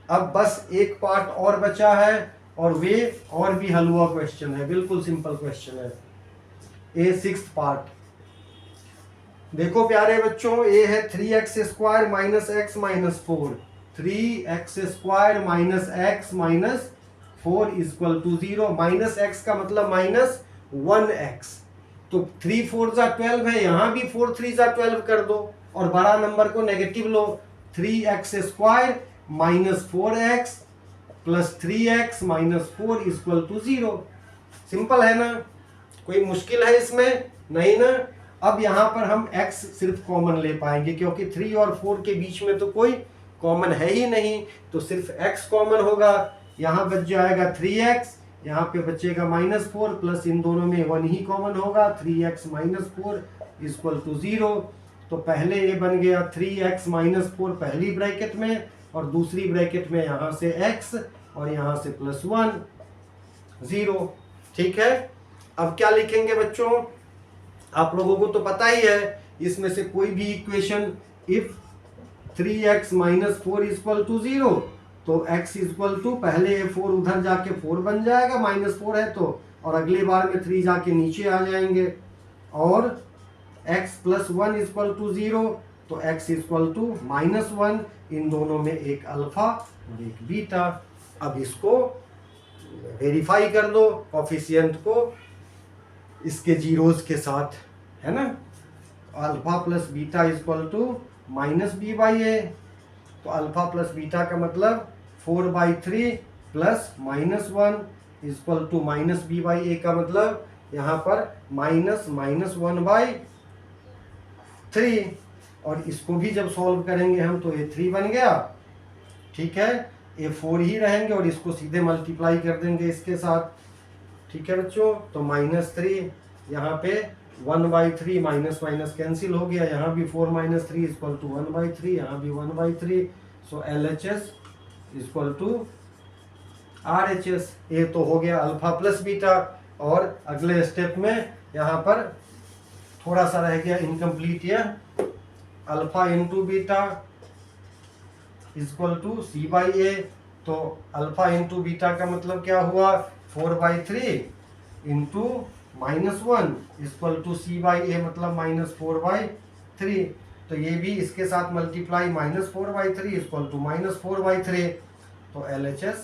S1: अब बस एक पार्ट और बचा है और वे और भी हलवा क्वेश्चन है, बिल्कुल सिंपल क्वेश्चन है। ये 6th पार्ट देखो प्यारे बच्चों, ये है 3x² - x - 4। 3x² - x - 4 equal to 0। -x का मतलब -1x। तो 3 4 जा 12 है, यहाँ भी 4 3 जा 12 कर दो और बड़ा नंबर को नेगेटिव लो। 3x² - 4x + 3x - 4 equal to 0। Simple है ना, कोई मुश्किल है इसमें? नहीं ना। अब यहाँ पर हम x सिर्फ कॉमन ले पाएंगे, क्योंकि 3 और 4 के बीच में तो कोई कॉमन है ही नहीं, तो सिर्फ x कॉमन होगा। यहाँ बच जाएगा 3x, यहाँ पे बचेगा -4 प्लस इन दोनों में 1 ही कॉमन होगा, 3x - 4 इक्वल टू 0। तो पहले ये बन गया 3x - 4 पहली ब्रैकेट में और दूसरी ब्रैकेट में यहाँ से x और यहाँ से +1 0। ठीक है, अब क्या लिखेंगे बच्चों? आप लोगों को तो पता ही है, इसमें से कोई भी equation if 3x - 4 equal to 0 तो x इक्वल टू पहले 4 उधर जाके 4 बन जाएगा, -4 है तो, और अगली बार में 3 जाके नीचे आ जाएंगे, और x + 1 इक्वल टू 0 तो x इक्वल टू -1। इन दोनों में एक अल्फा और एक बीटा। अब इसको वेरीफाई कर दो कोफिशिएंट को इसके जीरोस के साथ, है ना। Alpha plus beta equal to -b/a। तो अल्फा प्लस बीटा का मतलब 4/3 प्लस -1 इक्वल टू -b/a का मतलब यहाँ पर -1/3। और इसको भी जब सॉल्व करेंगे हम तो ये 3 बन गया। ठीक है, ये 4 ही रहेंगे और इसको सीधे मल्टीप्लाई कर देंगे इसके साथ। ठीक है बच्चों, तो -3 यहाँ पे 1/3 माइनस कैंसिल हो गया, यहाँ भी 4 - 3 इक्वल टू 1/3, यहाँ भी 1/3। सो LHS इक्वल टू RHS। ये तो हो गया अल्फा प्लस बीटा। और अगले स्टेप में यहाँ पर थोड़ा सा रह गया इनकम्प्लीट, यह alpha into beta equal to c/a। तो अल्फा इंटू बीटा का मतलब क्या हुआ, 4/3 इंटू -1 इक्वल टू c/a मतलब -4/3। तो ये भी इसके साथ मल्टीप्लाई, -4/3 इक्वल टू -4/3। तो LHS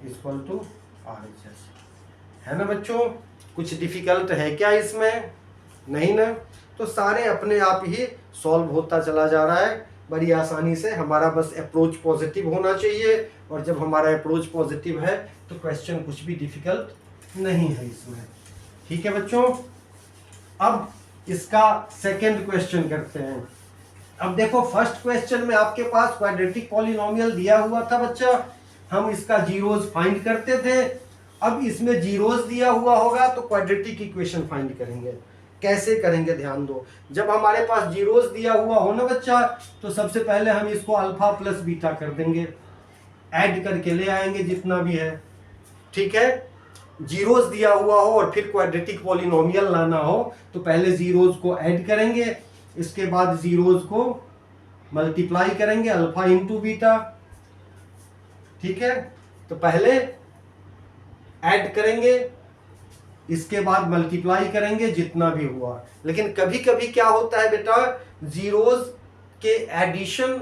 S1: इक्वल टू RHS। है ना बच्चों, कुछ डिफिकल्ट है क्या इसमें? नहीं ना। तो सारे अपने आप ही सॉल्व होता चला जा रहा है बड़ी आसानी से। हमारा बस अप्रोच पॉजिटिव होना चाहिए, और जब हमारा अप्रोच पॉजिटिव है तो क्वेश्चन कुछ भी डिफिकल्ट नहीं है इसमें। ठीक है बच्चों, अब इसका सेकंड क्वेश्चन करते हैं। अब देखो, फर्स्ट क्वेश्चन में आपके पास क्वाड्रेटिक पॉलिनोमियल दिया हुआ था बच्चा, हम इसका जीरोस फाइंड करते थे। अब इसमें जीरोस दिया हुआ होगा तो क्वाड्रेटिक इक्वेशन फाइंड करेंगे। कैसे करेंगे ध्यान दो। जब हमारे पास जीरोस दिया हुआ हो ना बच्चा, तो सबसे पहले हम इसको अल्फा प्लस बीटा कर देंगे, ऐड करके ले आएंगे जितना भी है। ठीक है, जीरोस दिया हुआ हो और फिर क्वाड्रेटिक पॉलिनोमियल लाना हो तो पहले जीरोस को ऐड करेंगे, इसके बाद जीरोस को मल्टीप्लाई करेंगे अल्फा इंटू बीटा। ठीक है, तो पहले ऐड करेंगे, इसके बाद मल्टीप्लाई करेंगे जितना भी हुआ। लेकिन कभी कभी क्या होता है बेटा, जीरोज के एडिशन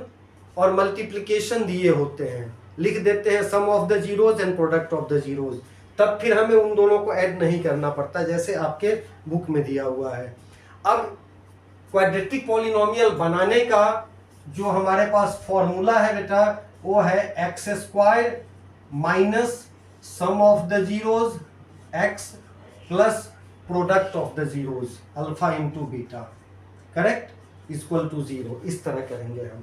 S1: और मल्टीप्लिकेशन दिए होते हैं, लिख देते हैं sum of the zeros and product of the zeros, तब फिर हमें उन दोनों को ऐड नहीं करना पड़ता, जैसे आपके बुक में दिया हुआ है। अब क्वाड्रेटिक पॉलिनोमियल बनाने का जो हमारे पास फॉर्मूला है बेटा, वो है x square minus sum of the zeros x plus product of the zeros alpha into beta, correct, equal to 0। इस तरह करेंगे हम।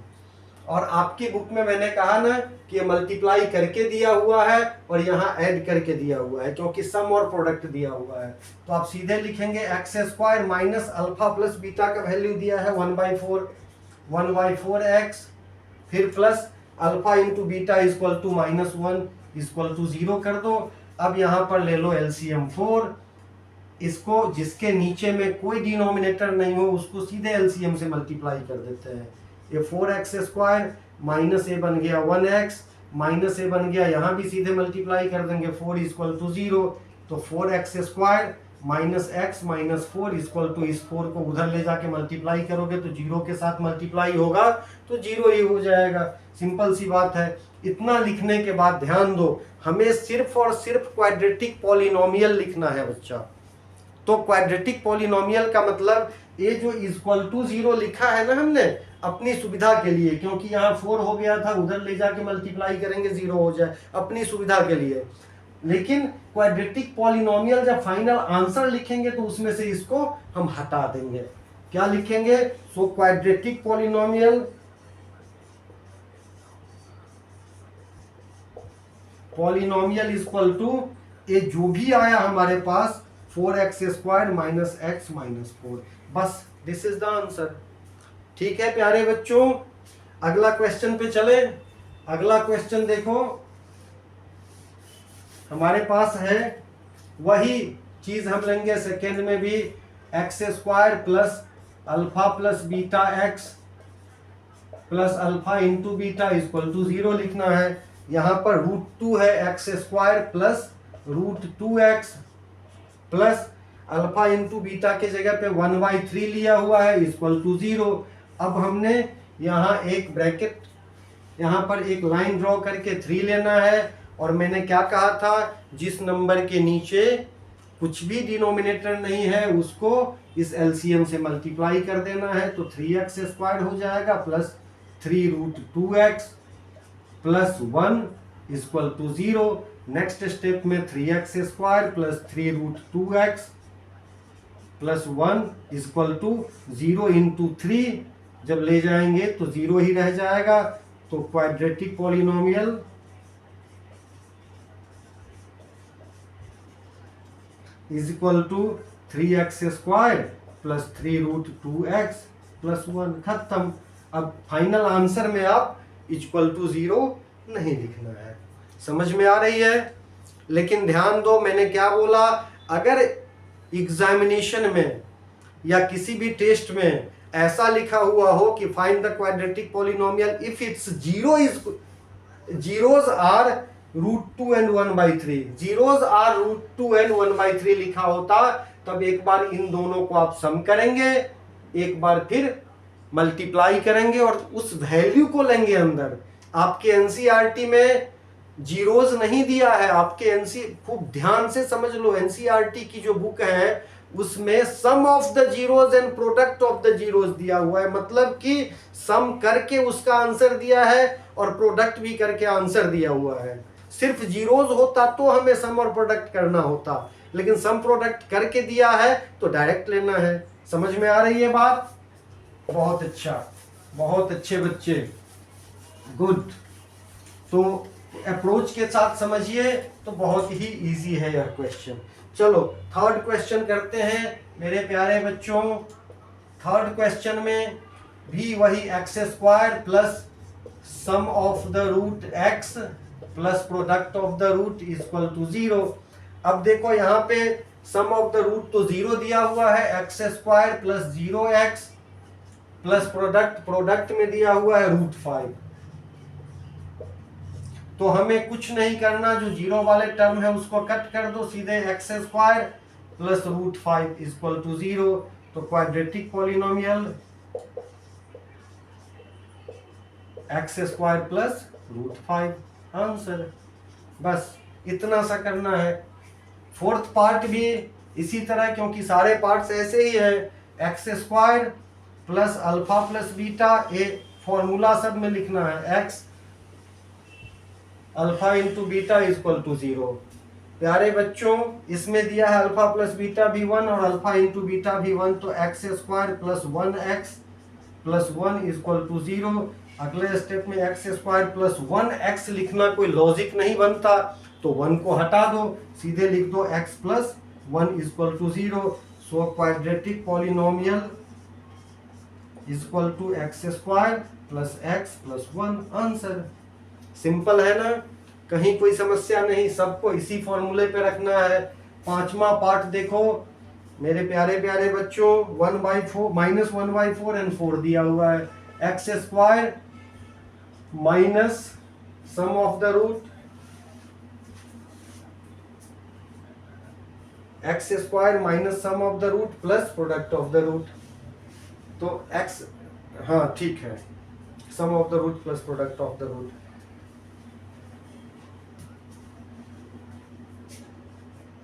S1: और आपकी बुक में मैंने कहा ना कि ये मल्टीप्लाई करके दिया हुआ है और यहाँ ऐड करके दिया हुआ है, क्योंकि सम और प्रोडक्ट दिया हुआ है। तो आप सीधे लिखेंगे x square minus alpha plus beta का वैल्यू दिया है 1/4 एक्स, फिर plus alpha into beta equal to -1 equal to 0 कर दो। अब यहाँ पर ले लो एलसीएम 4, इसको जिसके नीचे में कोई डिनोमिनेटर नहीं हो उसको सीधे एलसीएम से मल्टीप्लाई कर देते हैं। ये 4x स्क्वायर माइनस ए बन गया 1x, माइनस ए बन गया, यहाँ भी सीधे मल्टीप्लाई कर देंगे 4 इक्वल टू 0। तो 4x square minus x minus 4 equal to, इस 4 को उधर ले जाके मल्टीप्लाई करोगे तो 0 के साथ मल्टीप्लाई होगा तो 0 ही हो जाएगा। सिंपल सी बात है। इतना लिखने के बाद ध्यान दो, हमें सिर्फ और सिर्फ क्वाड्रेटिक पॉलिनोमियल लिखना है बच्चा। तो क्वाड्रेटिक पॉलिनोमियल का मतलब ये जो इक्वल टू 0 लिखा है ना हमने अपनी सुविधा के लिए, क्योंकि यहाँ 4 हो गया था, उधर ले जाके मल्टीप्लाई करेंगे 0 हो जाए, अपनी सुविधा के लिए। लेकिन क्वाड्रेटिक पॉलिनोमियल जब फाइनल आंसर लिखेंगे तो उसमें से इसको हम हटा देंगे। क्या लिखेंगे? So quadratic polynomial equal to ये जो भी आया हमारे पास 4x square minus x minus 4, बस दिस इज द आंसर। ठीक है प्यारे बच्चों, अगला क्वेश्चन पे चले। अगला क्वेश्चन देखो, हमारे पास है वही चीज हम लेंगे सेकेंड में भी, x square plus alpha plus beta x plus alpha into beta equal to 0 लिखना है। यहाँ पर √2 है x square plus √2x plus alpha into beta के जगह पे 1/3 लिया हुआ है इक्वल टू 0। अब हमने यहाँ एक ब्रैकेट, यहाँ पर एक लाइन ड्रॉ करके 3 लेना है। और मैंने क्या कहा था, जिस नंबर के नीचे कुछ भी डिनोमिनेटर नहीं है उसको इस एलसीएम से मल्टीप्लाई कर देना है। तो 3x स्क्वायर हो जाएगा plus 3√2x plus 1 equal to 0। Next step में 3x square plus 3√2x plus 1 equal to 0 into 3, जब ले जाएंगे तो 0 ही रह जाएगा। तो quadratic polynomial is equal to 3x square plus 3√2x plus 1, खत्म। अब फाइनल आंसर में आप इक्वल टू 0 नहीं लिखना है। समझ में आ रही है? लेकिन ध्यान दो, मैंने क्या बोला, अगर एग्जामिनेशन में या किसी भी टेस्ट में ऐसा लिखा हुआ हो कि find the quadratic polynomial if its zeros are √2 and 1/3, zeros are √2 and 1/3 लिखा होता, तब एक बार इन दोनों को आप सम करेंगे, एक बार फिर मल्टीप्लाई करेंगे और उस वैल्यू को लेंगे अंदर। आपके एनसीईआरटी में जीरोज नहीं दिया है, आपके खूब ध्यान से समझ लो, एनसीईआरटी की जो बुक है उसमें sum of the zeros and product of the zeros दिया हुआ है। मतलब कि सम करके उसका आंसर दिया है और प्रोडक्ट भी करके आंसर दिया हुआ है। सिर्फ जीरोज होता तो हमें सम और प्रोडक्ट करना होता, लेकिन सम प्रोडक्ट करके दिया है तो डायरेक्ट लेना है। समझ में आ रही है बात? बहुत अच्छा, बहुत अच्छे बच्चे, गुड। तो अप्रोच के साथ समझिए तो बहुत ही इजी है यह क्वेश्चन। चलो थर्ड क्वेश्चन करते हैं मेरे प्यारे बच्चों। थर्ड क्वेश्चन में भी वही x square plus sum of the root x plus product of the root equal to 0। अब देखो यहाँ पे सम ऑफ द रूट तो 0 दिया हुआ है, x square plus 0x plus product में दिया हुआ है √5। तो हमें कुछ नहीं करना, जो जीरो वाले टर्म है उसको कट कर दो, सीधे x square plus root 5 equal to 0। तो quadratic polynomial x square plus root 5 answer. बस इतना सा करना है। फोर्थ पार्ट भी इसी तरह, क्योंकि सारे पार्ट्स ऐसे ही है। X square plus alpha plus beta, a formula सब में लिखना है, x alpha into beta equal to 0। प्यारे बच्चों, इसमें दिया है अल्फा प्लस बीटा भी 1 और अल्फा इंटू बीटा भी 1, तो x square plus 1x plus 1 equal to 0। अगले स्टेप में एक्स स्क्वायर प्लस 1x लिखना कोई लॉजिक नहीं बनता, तो 1 को हटा दो, सीधे लिख दो x plus 1 equal to 0। So quadratic polynomial equal to x square plus x plus 1 answer. Simple है ना, कहीं कोई समस्या नहीं, सबको इसी फॉर्मूले पे रखना है। पांचवा पार्ट देखो मेरे प्यारे प्यारे बच्चों, 1/4 माइनस 1/4 एंड 4 दिया हुआ है। X square minus sum of the root, x square minus sum of the root plus product of the root. तो एक्स, हाँ ठीक है, sum of the root plus product of the root.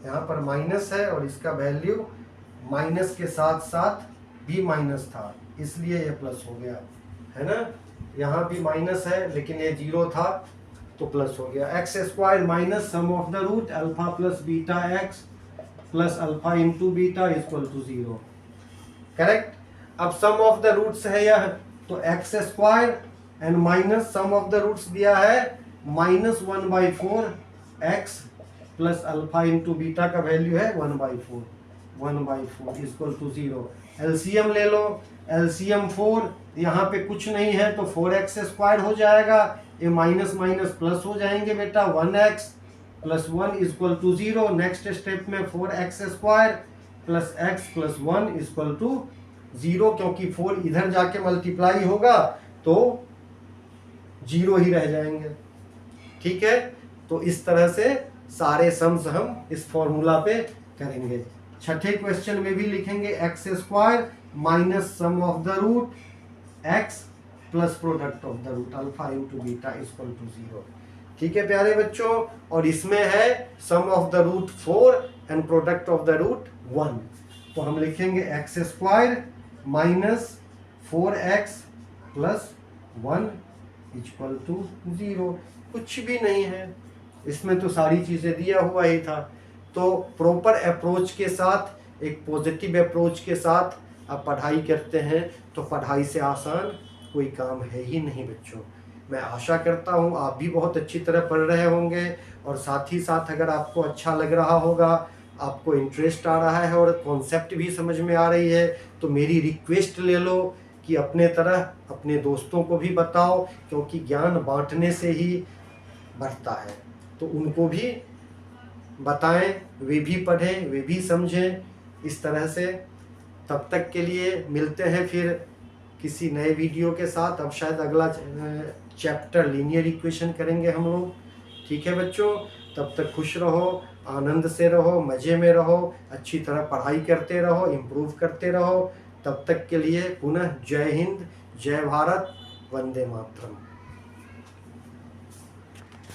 S1: यहाँ पर minus है और इसका वैल्यू माइनस के साथ साथ भी माइनस था, इसलिए ये प्लस हो गया, है ना। यहाँ भी माइनस है लेकिन ये 0 था तो प्लस हो गया। X square minus sum of the root alpha plus beta x plus alpha into beta equal to 0। Correct. अब सम ऑफ द रूट्स है यह, तो x square and minus sum of the roots दिया है minus 1/4 x plus alpha into beta का value है 1/4 equal to 0। LCM ले लो, LCM 4, यहाँ पे कुछ नहीं है तो 4x स्क्वायर हो जाएगा, ये माइनस माइनस प्लस हो जाएंगे बेटा, 1x plus 1 equal to 0। Next step में 4x square plus x plus 1 equal to 0, क्योंकि 4 इधर जाके मल्टीप्लाई होगा तो 0 ही रह जाएंगे। ठीक है, तो इस तरह से सारे सम्स हम इस फॉर्मूला पे करेंगे। छठे क्वेश्चन में भी लिखेंगे x square minus sum of the root x plus product of the root alpha into beta equal to 0। ठीक है प्यारे बच्चों, और इसमें है sum of the root 4 and product of the root 1, तो हम लिखेंगे x square minus 4x plus 1 equal to 0। कुछ भी नहीं है इसमें, तो सारी चीज़ें दिया हुआ ही था। तो प्रॉपर अप्रोच के साथ, एक पॉजिटिव अप्रोच के साथ आप पढ़ाई करते हैं तो पढ़ाई से आसान कोई काम है ही नहीं बच्चों। मैं आशा करता हूँ आप भी बहुत अच्छी तरह पढ़ रहे होंगे, और साथ ही साथ अगर आपको अच्छा लग रहा होगा, आपको इंटरेस्ट आ रहा है और कॉन्सेप्ट भी समझ में आ रही है, तो मेरी रिक्वेस्ट ले लो कि अपने तरह अपने दोस्तों को भी बताओ, क्योंकि ज्ञान बांटने से ही बढ़ता है। तो उनको भी बताएं, वे भी पढ़ें, वे भी समझें इस तरह से। तब तक के लिए मिलते हैं फिर किसी नए वीडियो के साथ। अब शायद अगला चैप्टर लीनियर इक्वेशन करेंगे हम लोग। ठीक है बच्चों, तब तक खुश रहो, आनंद से रहो, मज़े में रहो, अच्छी तरह पढ़ाई करते रहो, इम्प्रूव करते रहो। तब तक के लिए पुनः जय हिंद, जय भारत, वंदे मातरम।